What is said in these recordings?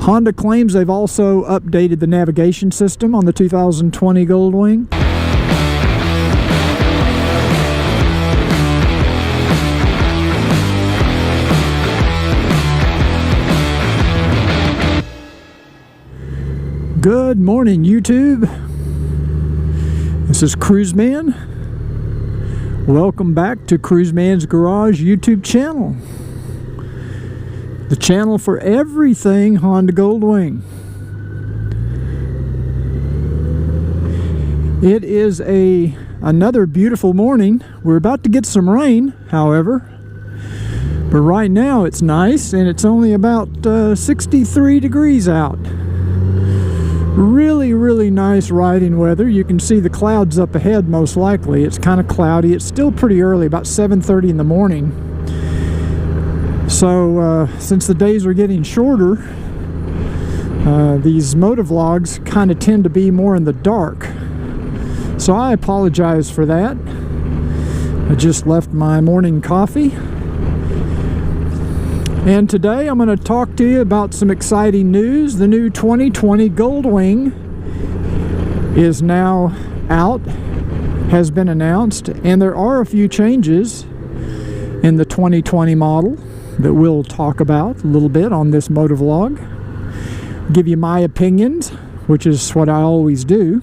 Honda claims they've also updated the navigation system on the 2020 Goldwing. Good morning, YouTube. This is Cruiseman. Welcome back to Cruiseman's Garage YouTube channel. The channel for everything Honda Goldwing. It is another beautiful morning. We're about to get some rain, however. But right now it's nice and it's only about 63 degrees out. Really nice riding weather. You can see the clouds up ahead most likely. It's kind of cloudy. It's still pretty early, about 7:30 in the morning. So since the days are getting shorter, these motovlogs kind of tend to be more in the dark. So I apologize for that. I just left my morning coffee. And today I'm going to talk to you about some exciting news. The new 2020 Goldwing is now out, has been announced, and there are a few changes in the 2020 model that we'll talk about a little bit on this motovlog. Give you my opinions, which is what I always do.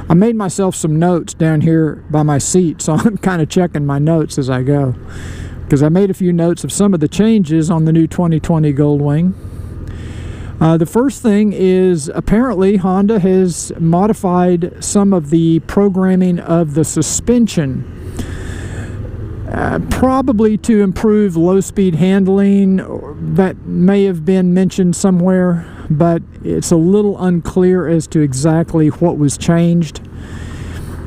I made myself some notes down here by my seat, so I'm kind of checking my notes as I go, because I made a few notes of some of the changes on the new 2020 Goldwing. The first thing is apparently Honda has modified some of the programming of the suspension, probably to improve low-speed handling. That may have been mentioned somewhere, but it's a little unclear as to exactly what was changed.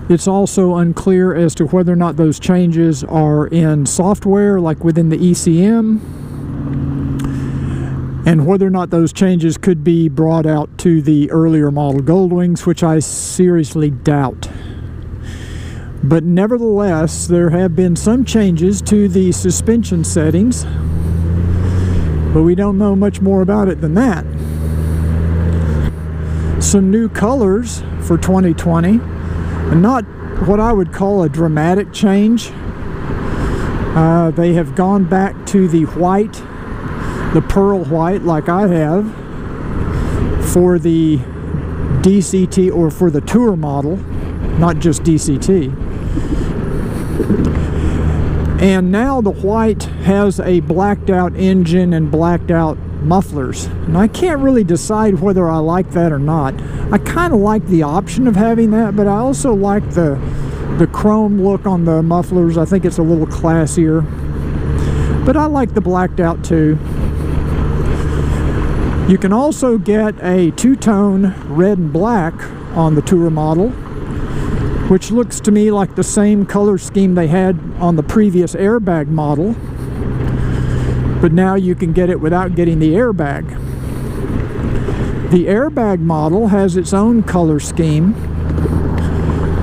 It's also unclear as to whether or not those changes are in software, like within the ECM, and whether or not those changes could be brought out to the earlier model Goldwings, which I seriously doubt. But nevertheless, there have been some changes to the suspension settings, but we don't know much more about it than that. Some new colors for 2020. Not what I would call a dramatic change. They have gone back to the white, the pearl white, like I have, for the DCT, or for the Tour model, not just DCT. And now the white has a blacked out engine and blacked out mufflers, and I can't really decide whether I like that or not. I kind of like the option of having that, but I also like the chrome look on the mufflers. I think it's a little classier, but I like the blacked out too. You can also get a two-tone red and black on the Tour model, which looks to me like the same color scheme they had on the previous airbag model, but now you can get it without getting the airbag. The airbag model has its own color scheme.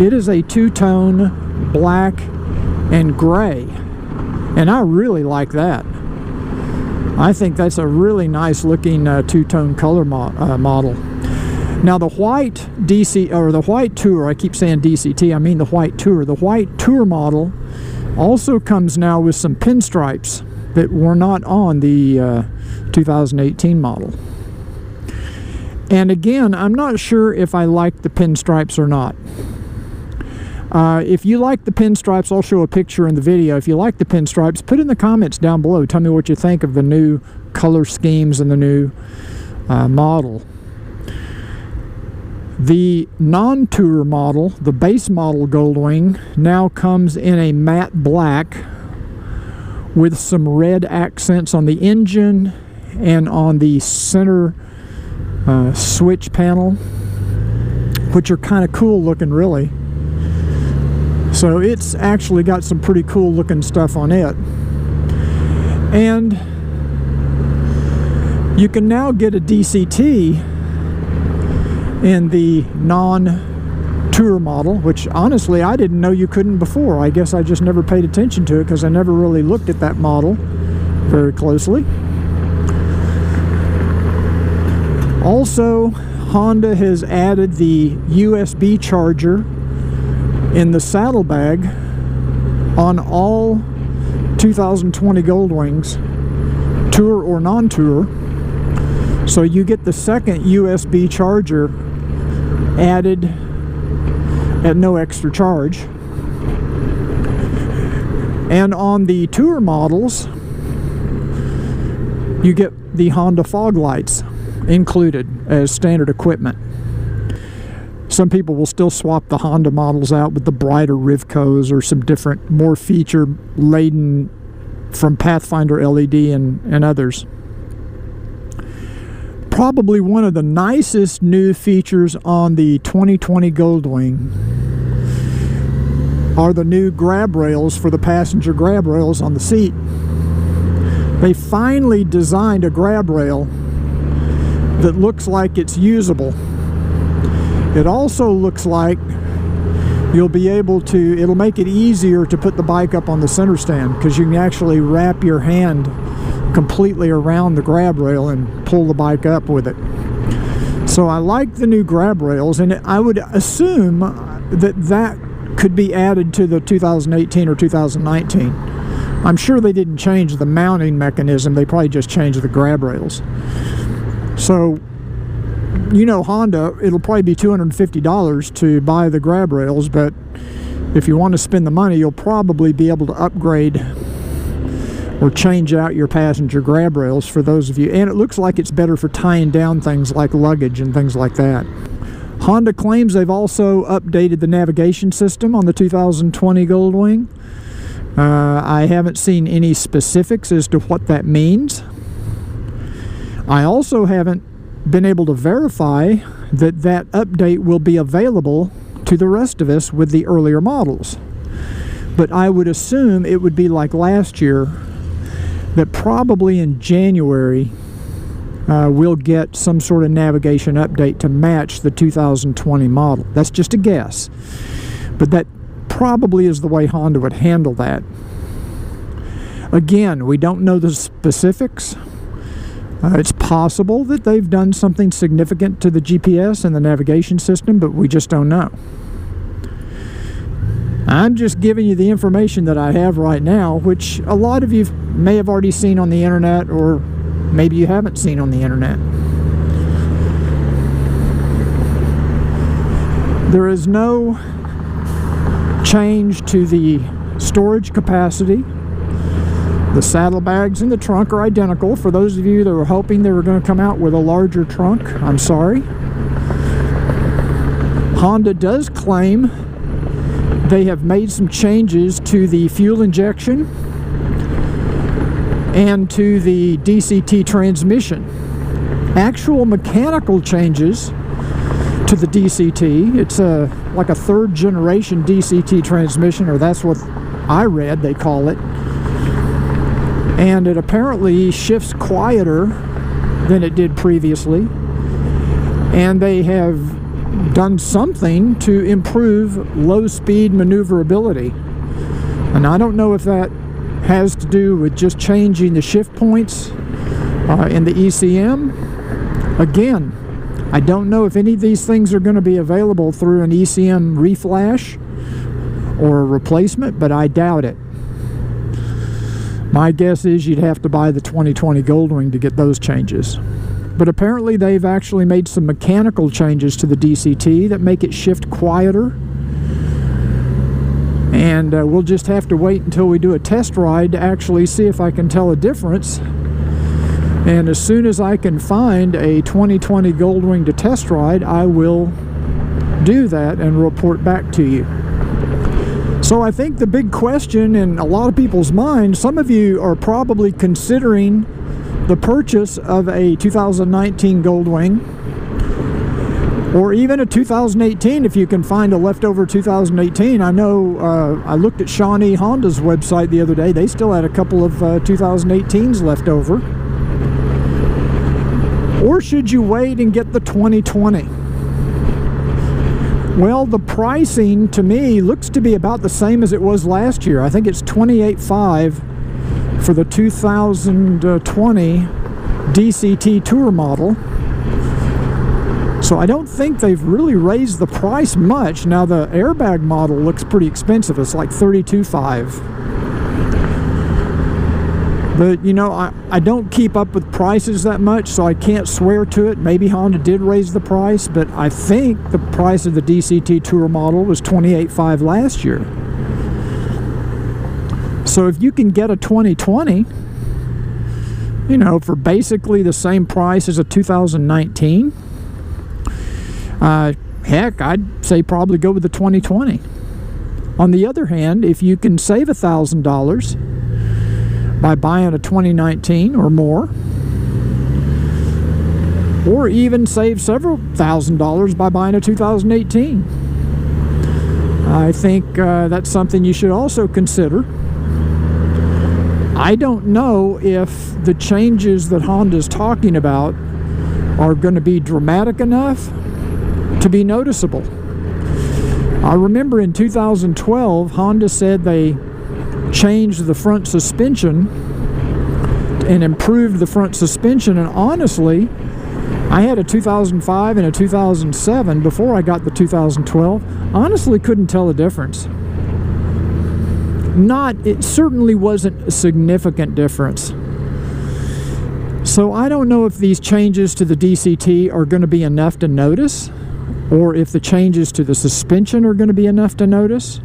It is a two-tone black and gray, and I really like that. I think that's a really nice looking two-tone color model. Now the white the white Tour, I keep saying DCT, I mean the white Tour. The white Tour model also comes now with some pinstripes that were not on the 2018 model. And again, I'm not sure if I like the pinstripes or not. If you like the pinstripes, I'll show a picture in the video. If you like the pinstripes, put in the comments down below. Tell me what you think of the new color schemes and the new model. The non-Tour model, the base model Goldwing, now comes in a matte black with some red accents on the engine and on the center switch panel, which are kind of cool looking, really. So it's actually got some pretty cool looking stuff on it. And you can now get a DCT in the non-Tour model, which honestly I didn't know you couldn't before. I guess I just never paid attention to it because I never really looked at that model very closely. Also, Honda has added the USB charger in the saddlebag on all 2020 Goldwings, tour or non-tour. So you get the second USB charger added at no extra charge. And on the tour models, you get the Honda fog lights included as standard equipment. Some people will still swap the Honda models out with the brighter Rivcos or some different, more feature-laden from Pathfinder LED and others. Probably one of the nicest new features on the 2020 Goldwing are the new grab rails for the passenger grab rails on the seat. They finally designed a grab rail that looks like it's usable. It also looks like you'll be able to, it'll make it easier to put the bike up on the center stand, because you can actually wrap your hand completely around the grab rail and pull the bike up with it. So I like the new grab rails, and I would assume that that could be added to the 2018 or 2019. I'm sure they didn't change the mounting mechanism, they probably just changed the grab rails. So, you know, Honda, it'll probably be $250 to buy the grab rails, but if you want to spend the money, you'll probably be able to upgrade or change out your passenger grab rails for those of you. And it looks like it's better for tying down things like luggage and things like that. Honda claims they've also updated the navigation system on the 2020 Goldwing. I haven't seen any specifics as to what that means. I also haven't been able to verify that that update will be available to the rest of us with the earlier models. But I would assume it would be like last year, that probably in January we'll get some sort of navigation update to match the 2020 model. That's just a guess, but that probably is the way Honda would handle that. Again, we don't know the specifics. It's possible that they've done something significant to the GPS and the navigation system, but we just don't know. I'm just giving you the information that I have right now, which a lot of you may have already seen on the internet, or maybe you haven't seen on the internet. There is no change to the storage capacity. The saddlebags in the trunk are identical. For those of you that were hoping they were going to come out with a larger trunk, I'm sorry. Honda does claim they have made some changes to the fuel injection and to the DCT transmission. Actual mechanical changes to the DCT. It's like a third generation DCT transmission, or that's what I read they call it. And it apparently shifts quieter than it did previously. And they have done something to improve low-speed maneuverability. And I don't know if that has to do with just changing the shift points in the ECM. Again, I don't know if any of these things are going to be available through an ECM reflash or a replacement, but I doubt it. My guess is you'd have to buy the 2020 Goldwing to get those changes. But apparently they've actually made some mechanical changes to the DCT that make it shift quieter. And we'll just have to wait until we do a test ride to actually see if I can tell a difference. And as soon as I can find a 2020 Goldwing to test ride, I will do that and report back to you. So I think the big question in a lot of people's minds, some of you are probably considering the purchase of a 2019 Goldwing, or even a 2018 if you can find a leftover 2018. I know I looked at Shawnee Honda's website the other day. They still had a couple of 2018s left over. Or should you wait and get the 2020? Well, the pricing to me looks to be about the same as it was last year. I think it's $28,500 for the 2020 DCT Tour model, So I don't think they've really raised the price much. Now the airbag model looks pretty expensive. It's like $32,500. But you know, I don't keep up with prices that much, so I can't swear to it. Maybe Honda did raise the price, but I think the price of the DCT Tour model was $28,500 last year. So if you can get a 2020, you know, for basically the same price as a 2019, heck, I'd say probably go with the 2020. On the other hand, if you can save $1,000 by buying a 2019 or more, or even save several $1,000s by buying a 2018, I think that's something you should also consider. I don't know if the changes that Honda's talking about are going to be dramatic enough to be noticeable. I remember in 2012, Honda said they changed the front suspension and improved the front suspension, and honestly, I had a 2005 and a 2007 before I got the 2012. Honestly, couldn't tell the difference. It certainly wasn't a significant difference. So I don't know if these changes to the DCT are going to be enough to notice, or if the changes to the suspension are going to be enough to notice.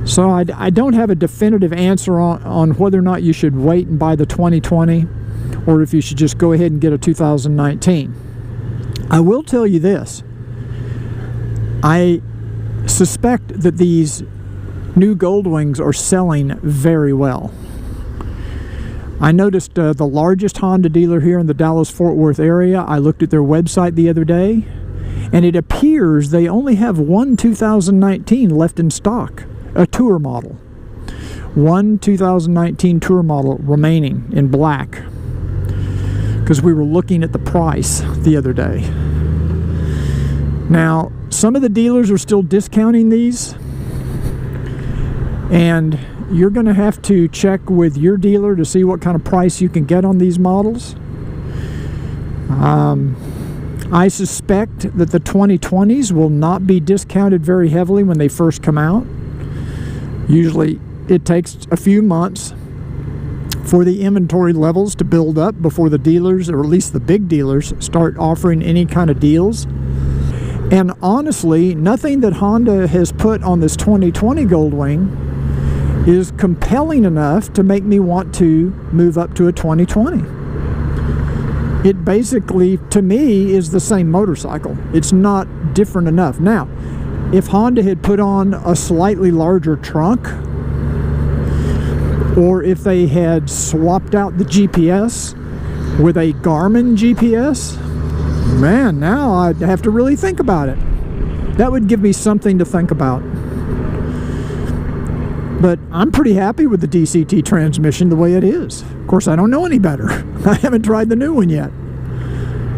So I don't have a definitive answer on whether or not you should wait and buy the 2020, or if you should just go ahead and get a 2019. I will tell you this. I suspect that these new Goldwings are selling very well. I noticed the largest Honda dealer here in the Dallas-Fort Worth area, I looked at their website the other day, and it appears they only have one 2019 left in stock, a Tour model. One 2019 Tour model remaining in black, because we were looking at the price the other day. Now, some of the dealers are still discounting these, and you're going to have to check with your dealer to see what kind of price you can get on these models. I suspect that the 2020s will not be discounted very heavily when they first come out. Usually it takes a few months for the inventory levels to build up before the dealers, or at least the big dealers, start offering any kind of deals. And honestly, nothing that Honda has put on this 2020 Goldwing is compelling enough to make me want to move up to a 2020. It basically, to me, is the same motorcycle. It's not different enough. Now, if Honda had put on a slightly larger trunk, or if they had swapped out the GPS with a Garmin GPS, man, now I'd have to really think about it. That would give me something to think about. But I'm pretty happy with the DCT transmission the way it is. Of course, I don't know any better. I haven't tried the new one yet.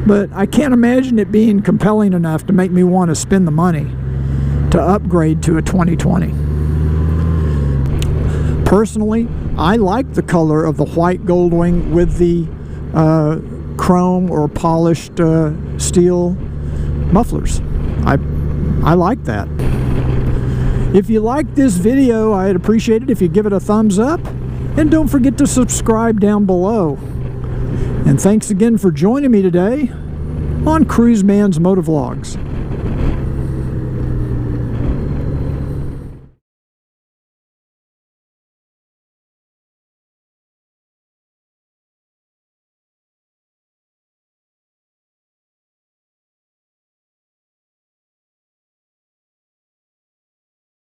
But I can't imagine it being compelling enough to make me want to spend the money to upgrade to a 2020. Personally, I like the color of the white Goldwing with the chrome or polished steel mufflers. I like that. If you like this video, I'd appreciate it if you give it a thumbs up, and don't forget to subscribe down below. And thanks again for joining me today on Cruise Man's Motovlogs.